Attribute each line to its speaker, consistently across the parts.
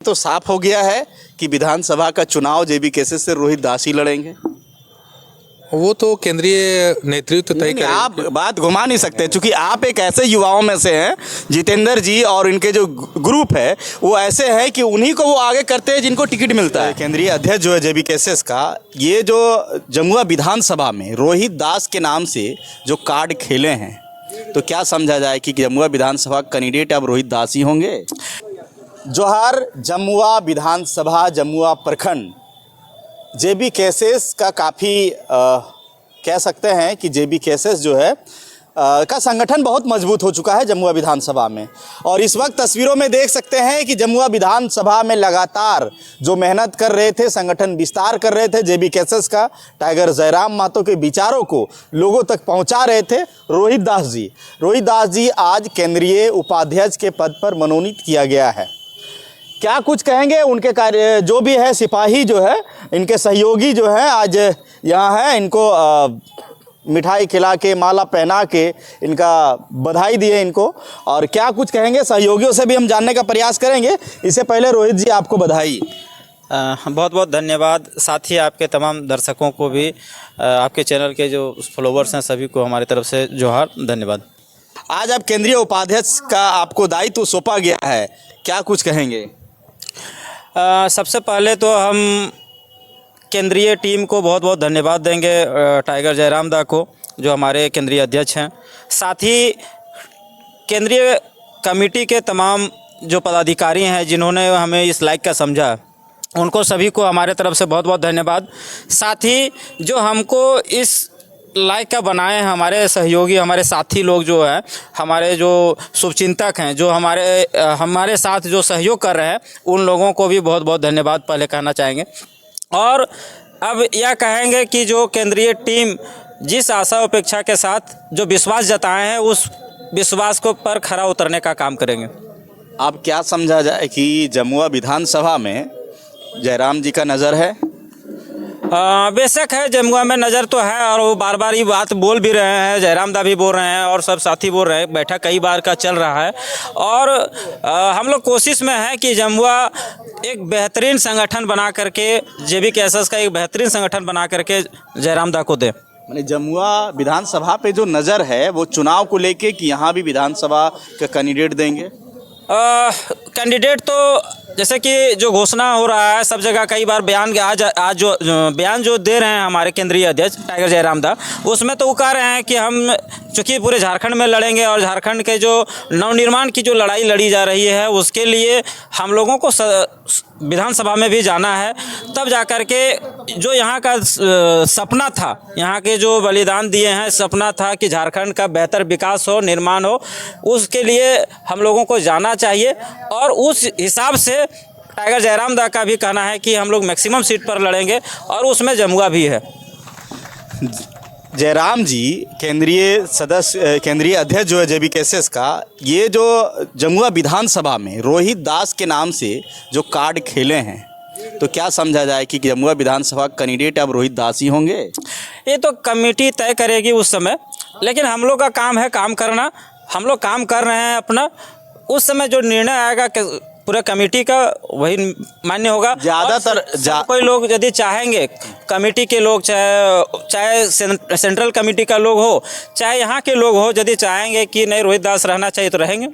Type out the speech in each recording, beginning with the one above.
Speaker 1: तो साफ हो गया है कि विधानसभा का चुनाव जेबी केसेस से रोहित दास ही लड़ेंगे।
Speaker 2: वो तो केंद्रीय नेतृत्व तय
Speaker 1: नहीं,
Speaker 2: करेगा।
Speaker 1: आप बात घुमा नहीं सकते क्योंकि आप एक ऐसे युवाओं में से हैं, जितेंद्र जी और इनके जो ग्रुप है वो ऐसे हैं कि उन्हीं को वो आगे करते हैं जिनको टिकट मिलता है। केंद्रीय अध्यक्ष जो है जेबी केसेस का, ये जो जमुआ विधानसभा में रोहित दास के नाम से जो कार्ड खेले हैं, तो क्या समझा जाए कि जमुआ विधानसभा कैंडिडेट अब रोहित दास ही होंगे। जोहार जमुआ विधानसभा जमुआ प्रखंड जेबी केसेस का काफ़ी कह सकते हैं कि जेबी केसेस जो है का संगठन बहुत मजबूत हो चुका है जमुआ विधानसभा में। और इस वक्त तस्वीरों में देख सकते हैं कि जमुआ विधानसभा में लगातार जो मेहनत कर रहे थे, संगठन विस्तार कर रहे थे, जेबी केसेस का टाइगर जयराम महतो के विचारों को लोगों तक पहुंचा रहे थे रोहित दास जी। रोहित दास जी आज केंद्रीय उपाध्यक्ष के पद पर मनोनीत किया गया है। क्या कुछ कहेंगे उनके कार्य, जो भी है सिपाही जो है, इनके सहयोगी जो है आज यहाँ है, इनको मिठाई खिला के माला पहना के इनका बधाई दिए इनको। और क्या कुछ कहेंगे सहयोगियों से भी हम जानने का प्रयास करेंगे। इससे पहले रोहित जी आपको बधाई।
Speaker 3: बहुत बहुत धन्यवाद। साथ ही आपके तमाम दर्शकों को भी, आपके चैनल के जो फॉलोवर्स हैं सभी को हमारी तरफ से जोहार, धन्यवाद।
Speaker 1: आज आप केंद्रीय उपाध्यक्ष का आपको दायित्व सौंपा गया है, क्या कुछ कहेंगे।
Speaker 3: सबसे पहले तो हम केंद्रीय टीम को बहुत बहुत धन्यवाद देंगे, टाइगर जयराम दा को जो हमारे केंद्रीय अध्यक्ष हैं। साथ ही केंद्रीय कमेटी के तमाम जो पदाधिकारी हैं जिन्होंने हमें इस लायक का समझा, उनको सभी को हमारे तरफ से बहुत बहुत धन्यवाद। साथ ही जो हमको इस लायक का बनाए हैं हमारे सहयोगी, हमारे साथी लोग जो हैं, हमारे जो शुभचिंतक हैं, जो हमारे साथ जो सहयोग कर रहे हैं, उन लोगों को भी बहुत बहुत धन्यवाद पहले कहना चाहेंगे। और अब यह कहेंगे कि जो केंद्रीय टीम जिस आशा अपेक्षा के साथ जो विश्वास जताए हैं, उस विश्वास को पर खरा उतरने का काम करेंगे।
Speaker 1: आप क्या समझा जाए कि जमुआ विधानसभा में जयराम जी का नज़र है।
Speaker 3: बेशक है, जमुआ में नज़र तो है और वो बार बार ये बात बोल भी रहे हैं, जयराम दा भी बोल रहे हैं और सब साथी बोल रहे हैं, बैठक कई बार का चल रहा है। और हम लोग कोशिश में है कि जमुआ एक बेहतरीन संगठन बना करके, जेबी केसेस का एक बेहतरीन संगठन बना करके जयराम दा को दे।
Speaker 1: मैंने जमुआ विधानसभा पे जो नज़र है वो चुनाव को लेके कि यहाँ भी विधानसभा का कैंडिडेट देंगे।
Speaker 3: कैंडिडेट तो जैसे कि जो घोषणा हो रहा है सब जगह, कई बार बयान आज जो बयान जो दे रहे हैं हमारे केंद्रीय अध्यक्ष टाइगर जयराम दा, उसमें तो वो कह रहे हैं कि हम चूँकि पूरे झारखंड में लड़ेंगे और झारखंड के जो नवनिर्माण की जो लड़ाई लड़ी जा रही है उसके लिए हम लोगों को विधानसभा में भी जाना है। तब जा कर के जो यहाँ का सपना था, यहाँ के जो बलिदान दिए हैं, सपना था कि झारखंड का बेहतर विकास हो, निर्माण हो, उसके लिए हम लोगों को जाना चाहिए। और उस हिसाब से टाइगर जयराम दा का भी कहना है कि हम लोग मैक्सिमम सीट पर लड़ेंगे और उसमें जमुआ भी है।
Speaker 1: जयराम जी केंद्रीय अध्यक्ष जो है जेबी केसेस का, ये जो जमुआ विधानसभा में रोहित दास के नाम से जो कार्ड खेले हैं, तो क्या समझा जाए कि जमुआ विधानसभा कैंडिडेट अब रोहित दास ही होंगे।
Speaker 3: ये तो कमेटी तय करेगी उस समय, लेकिन हम लोग का काम है काम करना। हम लोग काम कर रहे हैं अपना, उस समय जो निर्णय आएगा पूरा कमेटी का वही मान्य होगा।
Speaker 1: ज़्यादातर
Speaker 3: कोई लोग यदि चाहेंगे, कमेटी के लोग, चाहे सेंट्रल कमेटी का लोग हो, चाहे यहाँ के लोग हो, यदि चाहेंगे कि नहीं रोहित दास रहना चाहिए तो रहेंगे।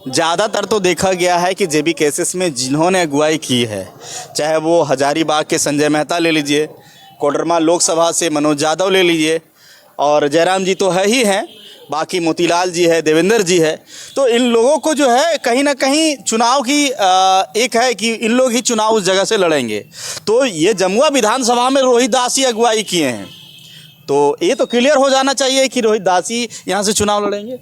Speaker 1: ज़्यादातर तो देखा गया है कि जेबी केसेस में जिन्होंने अगुवाई की है, चाहे वो हजारीबाग के संजय मेहता ले लीजिए, कोडरमा लोकसभा से मनोज यादव ले लीजिए, और जयराम जी तो है ही हैं, बाकी मोतीलाल जी है, देवेंद्र जी है, तो इन लोगों को जो है कहीं ना कहीं चुनाव की एक है कि इन लोग ही चुनाव उस जगह से लड़ेंगे। तो ये जमुआ विधानसभा में रोहित दास ही अगुवाई किए हैं, तो ये तो क्लियर हो जाना चाहिए कि रोहित दास ही यहाँ से चुनाव लड़ेंगे।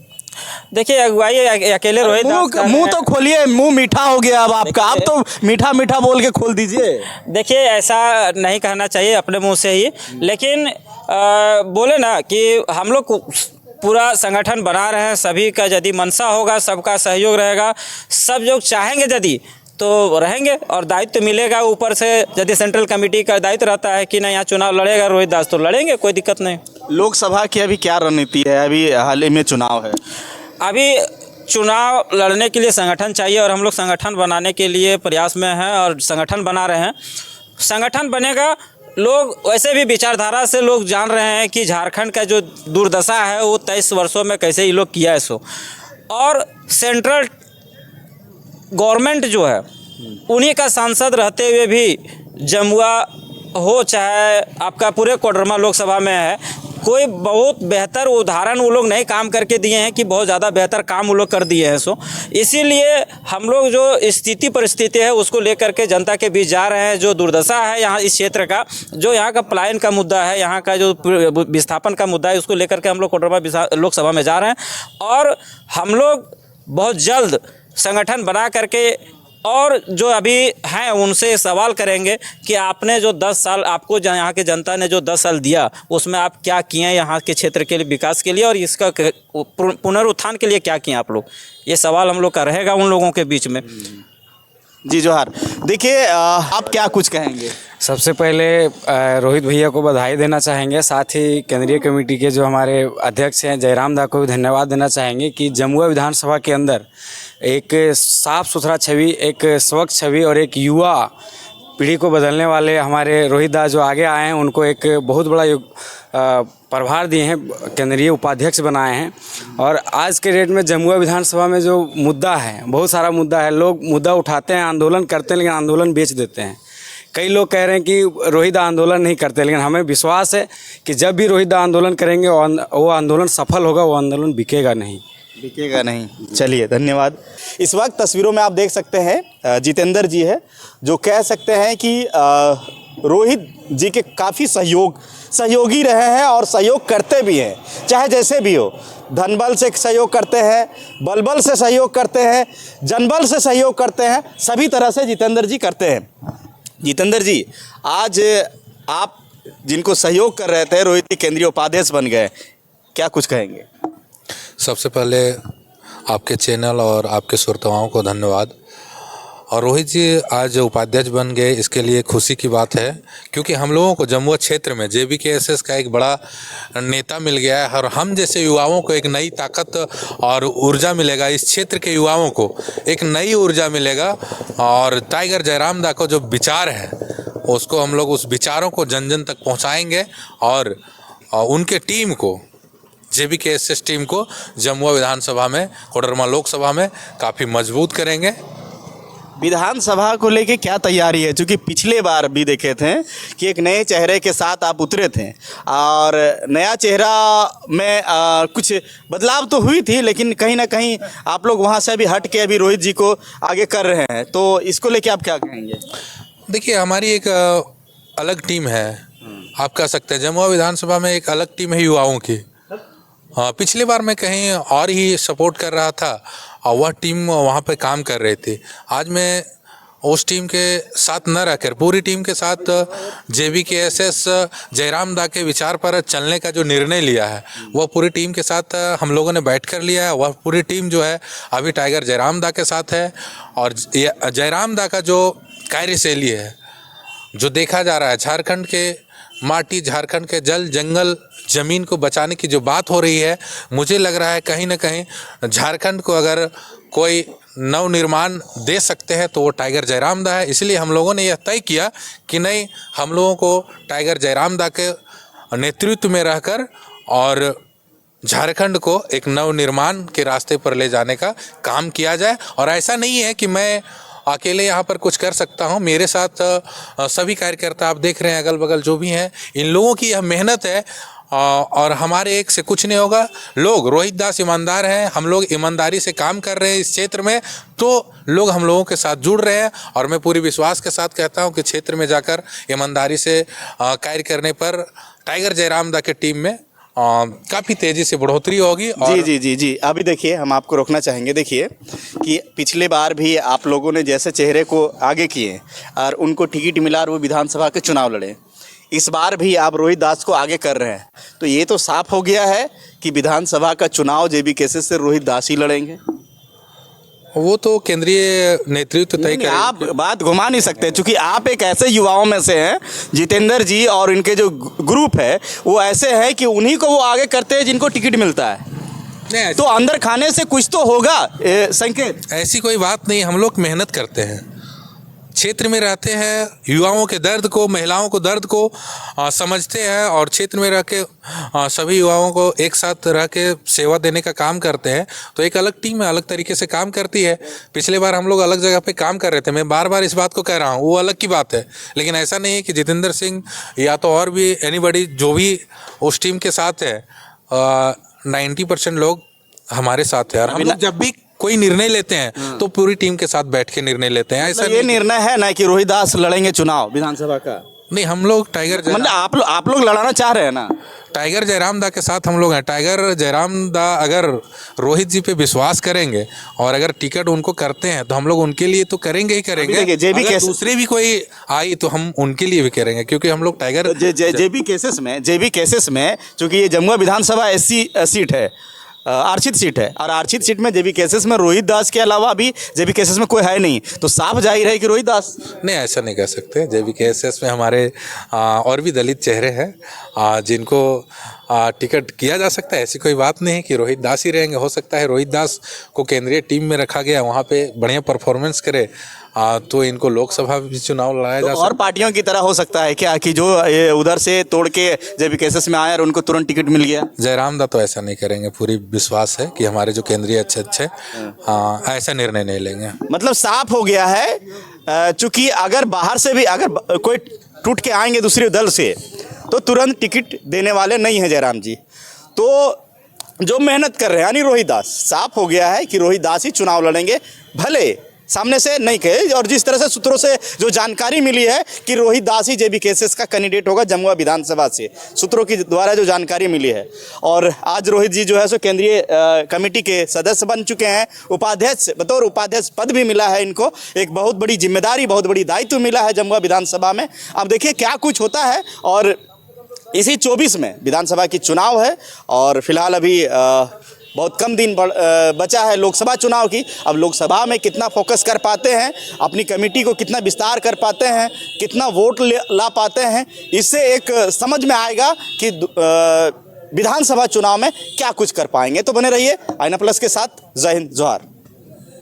Speaker 3: देखिए, अगुवाई अकेले रोहित
Speaker 1: मुंह तो खोलिए, मुंह मीठा हो गया अब आपका, आप तो मीठा मीठा बोल के खोल दीजिए।
Speaker 3: देखिए, ऐसा नहीं कहना चाहिए अपने मुंह से ही, लेकिन बोले ना कि हम लोग पूरा संगठन बना रहे हैं, सभी का यदि मंशा होगा, सबका सहयोग रहेगा, सब लोग चाहेंगे यदि तो रहेंगे और दायित्व मिलेगा ऊपर से। यदि सेंट्रल कमेटी का दायित्व रहता है कि नहीं यहाँ चुनाव लड़ेगा रोहित दास, तो लड़ेंगे, कोई दिक्कत नहीं।
Speaker 1: लोकसभा की अभी क्या रणनीति है, अभी हाल ही में चुनाव है,
Speaker 3: अभी चुनाव लड़ने के लिए संगठन चाहिए और हम लोग संगठन बनाने के लिए प्रयास में हैं और संगठन बना रहे हैं। संगठन बनेगा, लोग वैसे भी विचारधारा से लोग जान रहे हैं कि झारखंड का जो दुर्दशा है वो 23 वर्षों में कैसे ये लोग किया है सो, और सेंट्रल गवर्नमेंट जो है उन्हीं का सांसद रहते हुए भी जमुआ हो चाहे आपका पूरे कोडरमा लोकसभा में है, कोई बहुत बेहतर उदाहरण वो लोग नहीं काम करके दिए हैं कि बहुत ज़्यादा बेहतर काम वो लोग कर दिए हैं सो। इसीलिए हम लोग जो स्थिति परिस्थिति है उसको लेकर के जनता के बीच जा रहे हैं। जो दुर्दशा है यहाँ इस क्षेत्र का, जो यहाँ का पलायन का मुद्दा है, यहाँ का जो विस्थापन का मुद्दा है, उसको लेकर के हम लोग कोडरमा लोकसभा में जा रहे हैं और हम लोग बहुत जल्द संगठन बना करके और जो अभी हैं उनसे सवाल करेंगे कि आपने जो 10 साल आपको यहाँ के जनता ने जो 10 साल दिया उसमें आप क्या किए यहाँ के क्षेत्र के लिए विकास के लिए और इसका पुनरुत्थान के लिए क्या किए आप लोग। ये सवाल हम लोग का रहेगा उन लोगों के बीच में।
Speaker 1: जी जोहार। देखिए आप क्या कुछ कहेंगे?
Speaker 4: सबसे पहले रोहित भैया को बधाई देना चाहेंगे, साथ ही केंद्रीय कमेटी के जो हमारे अध्यक्ष हैं जयराम दा को भी धन्यवाद देना चाहेंगे कि जमुआ विधानसभा के अंदर एक साफ़ सुथरा छवि, एक स्वच्छ छवि और एक युवा पीढ़ी को बदलने वाले हमारे रोहित दा जो आगे आए हैं उनको एक बहुत बड़ा प्रभार दिए हैं, केंद्रीय उपाध्यक्ष बनाए हैं। और आज के डेट में जमुआ विधानसभा में जो मुद्दा है, बहुत सारा मुद्दा है, लोग मुद्दा उठाते हैं, आंदोलन करते हैं, लेकिन आंदोलन बेच देते हैं। कई लोग कह रहे हैं कि रोहित दा आंदोलन नहीं करते, लेकिन हमें विश्वास है कि जब भी रोहित दा आंदोलन करेंगे वो आंदोलन सफल होगा, वो आंदोलन बिकेगा नहीं।
Speaker 1: चलिए धन्यवाद। इस वक्त तस्वीरों में आप देख सकते हैं जितेंद्र जी है, जो कह सकते हैं कि रोहित जी के काफ़ी सहयोगी रहे हैं और सहयोग करते भी हैं, चाहे जैसे भी हो। धनबल से सहयोग करते हैं, बलबल से सहयोग करते हैं, जनबल से सहयोग करते हैं, सभी तरह से जितेंद्र जी करते हैं। जितेंद्र जी, आज आप जिनको सहयोग कर रहे थे रोहित जी केंद्रीय उपाध्यक्ष बन गए, क्या कुछ कहेंगे?
Speaker 2: सबसे पहले आपके चैनल और आपके श्रोताओं को धन्यवाद। और रोहित जी आज उपाध्यक्ष बन गए, इसके लिए खुशी की बात है, क्योंकि हम लोगों को जमुआ क्षेत्र में JBKSS का एक बड़ा नेता मिल गया है और हम जैसे युवाओं को एक नई ताकत और ऊर्जा मिलेगा। इस क्षेत्र के युवाओं को एक नई ऊर्जा मिलेगा और टाइगर जयराम दा को जो विचार है उसको हम लोग उस विचारों को जन जन तक पहुँचाएँगे और उनके टीम को, JBKSS टीम को जमुआ विधानसभा में, कोडरमा लोकसभा में काफ़ी मजबूत करेंगे।
Speaker 1: विधानसभा को लेके क्या तैयारी है? क्योंकि पिछले बार भी देखे थे कि एक नए चेहरे के साथ आप उतरे थे और नया चेहरा में कुछ बदलाव तो हुई थी, लेकिन कहीं ना कहीं आप लोग वहाँ से अभी हट के अभी रोहित जी को आगे कर रहे हैं, तो इसको लेके आप क्या कहेंगे?
Speaker 2: देखिए, हमारी एक अलग टीम है, आप कह सकते हैं जमुआ विधानसभा में एक अलग टीम है युवाओं की। पिछली बार मैं कहीं और ही सपोर्ट कर रहा था और वह टीम वहाँ पे काम कर रही थी। आज मैं उस टीम के साथ न रहकर पूरी टीम के साथ JBKSS जयराम दा के विचार पर चलने का जो निर्णय लिया है वह पूरी टीम के साथ हम लोगों ने बैठ कर लिया है। वह पूरी टीम जो है अभी टाइगर जयराम दा के साथ है और जयराम दा का जो कार्यशैली है, जो देखा जा रहा है, झारखंड के माटी, झारखंड के जल जंगल ज़मीन को बचाने की जो बात हो रही है, मुझे लग रहा है कहीं ना कहीं झारखंड को अगर कोई नवनिर्माण दे सकते हैं तो वो टाइगर जयराम दा है। इसलिए हम लोगों ने यह तय किया कि नहीं, हम लोगों को टाइगर जयराम दा के नेतृत्व में रहकर और झारखंड को एक नवनिर्माण के रास्ते पर ले जाने का काम किया जाए। और ऐसा नहीं है कि मैं अकेले यहाँ पर कुछ कर सकता हूँ, मेरे साथ सभी कार्यकर्ता आप देख रहे हैं अगल बगल जो भी हैं, इन लोगों की यह मेहनत है और हमारे एक से कुछ नहीं होगा। लोग, रोहित दास ईमानदार हैं, हम लोग ईमानदारी से काम कर रहे हैं इस क्षेत्र में, तो लोग हम लोगों के साथ जुड़ रहे हैं। और मैं पूरी विश्वास के साथ कहता हूं कि क्षेत्र में जाकर ईमानदारी से कार्य करने पर टाइगर जयराम दा की टीम में काफ़ी तेज़ी से बढ़ोतरी होगी। और
Speaker 1: जी अभी देखिए, हम आपको रोकना चाहेंगे। देखिए कि पिछले बार भी आप लोगों ने जैसे चेहरे को आगे किए और उनको टिकट मिला और वो विधानसभा के चुनाव लड़े, इस बार भी आप रोहित दास को आगे कर रहे हैं, तो ये तो साफ हो गया है कि विधानसभा का चुनाव JBKSS से रोहित दास ही लड़ेंगे।
Speaker 2: वो तो केंद्रीय नेतृत्व तय करेगा।
Speaker 1: आप बात घुमा नहीं सकते, क्योंकि आप एक ऐसे युवाओं में से हैं, जितेंद्र जी और इनके जो ग्रुप है वो ऐसे हैं कि उन्हीं को वो आगे करते हैं जिनको टिकट मिलता है।
Speaker 2: नहीं,
Speaker 1: तो अंदर खाने से कुछ तो होगा संकेत।
Speaker 2: ऐसी कोई बात नहीं, हम लोग मेहनत करते हैं, क्षेत्र में रहते हैं, युवाओं के दर्द को, महिलाओं को दर्द को समझते हैं और क्षेत्र में रह के सभी युवाओं को एक साथ रह के सेवा देने का काम करते हैं। तो एक अलग टीम है, अलग तरीके से काम करती है। पिछले बार हम लोग अलग जगह पे काम कर रहे थे, मैं बार बार इस बात को कह रहा हूँ, वो अलग की बात है। लेकिन ऐसा नहीं है कि जितेंद्र सिंह या तो और भी एनीबॉडी जो भी उस टीम के साथ है, 90% लोग हमारे साथ है। और हम लोग जब भी कोई निर्णय लेते हैं तो पूरी टीम के साथ बैठ के निर्णय लेते हैं। ऐसा
Speaker 1: ये निर्णय है ना कि रोहित दास लड़ेंगे चुनाव विधानसभा का?
Speaker 2: नहीं, हम लोग टाइगर
Speaker 1: मतलब आप लोग लड़ाना चाह रहे हैं ना?
Speaker 2: टाइगर जयराम दा के साथ हम लोग हैं। टाइगर जयराम दा अगर रोहित जी पे विश्वास करेंगे और अगर टिकट उनको करते हैं तो हम लोग उनके लिए तो करेंगे ही करेंगे। अगर दूसरे भी कोई आई तो हम उनके लिए भी करेंगे, क्योंकि हम लोग टाइगर
Speaker 1: जेबी केसेस में चूंकि ये जमुआ विधानसभा एससी सीट है, आरक्षित सीट है, और आरक्षित सीट में जेबी केसेस में रोहित दास के अलावा अभी जेबी केसेस में कोई है नहीं, तो साफ जाहिर है कि रोहित दास।
Speaker 2: नहीं, ऐसा नहीं कह सकते। जेबी केसेस में हमारे और भी दलित चेहरे हैं जिनको टिकट किया जा सकता है। ऐसी कोई बात नहीं है कि रोहित दास ही रहेंगे। हो सकता है रोहित दास को केंद्रीय टीम में रखा गया, वहाँ पे बढ़िया परफॉर्मेंस करे तो इनको लोकसभा भी चुनाव लड़ाया जा सकता है।
Speaker 1: और पार्टियों की तरह हो सकता है क्या कि जो उधर से तोड़ के जेबी केसेस में आया और उनको तुरंत टिकट मिल गया?
Speaker 2: जयराम दा तो ऐसा नहीं करेंगे, पूरी विश्वास है कि हमारे जो केंद्रीय अध्यक्ष है ऐसा निर्णय नहीं लेंगे।
Speaker 1: मतलब साफ हो गया है, चूंकि अगर बाहर से भी अगर कोई टूट के आएंगे दूसरे दल से तो तुरंत टिकट देने वाले नहीं हैं जयराम जी। तो जो मेहनत कर रहे हैं यानी रोहित दास, साफ हो गया है कि रोहित दास ही चुनाव लड़ेंगे, भले सामने से नहीं कहे। और जिस तरह से सूत्रों से जो जानकारी मिली है कि रोहित दास ही जेबी केसेस का कैंडिडेट होगा जमुआ विधानसभा से, सूत्रों की द्वारा जो जानकारी मिली है। और आज रोहित जी जो है सो केंद्रीय कमेटी के सदस्य बन चुके हैं, उपाध्यक्ष, बतौर उपाध्यक्ष पद भी मिला है इनको। एक बहुत बड़ी जिम्मेदारी, बहुत बड़ी दायित्व मिला है जमुआ विधानसभा में। अब देखिए क्या कुछ होता है। और इसी 24 में विधानसभा की चुनाव है और फिलहाल अभी बहुत कम दिन बचा है लोकसभा चुनाव की। अब लोकसभा में कितना फोकस कर पाते हैं, अपनी कमेटी को कितना विस्तार कर पाते हैं, कितना वोट ला पाते हैं, इससे एक समझ में आएगा कि विधानसभा चुनाव में क्या कुछ कर पाएंगे। तो बने रहिए आईना प्लस के साथ। जय हिंद, जोहार।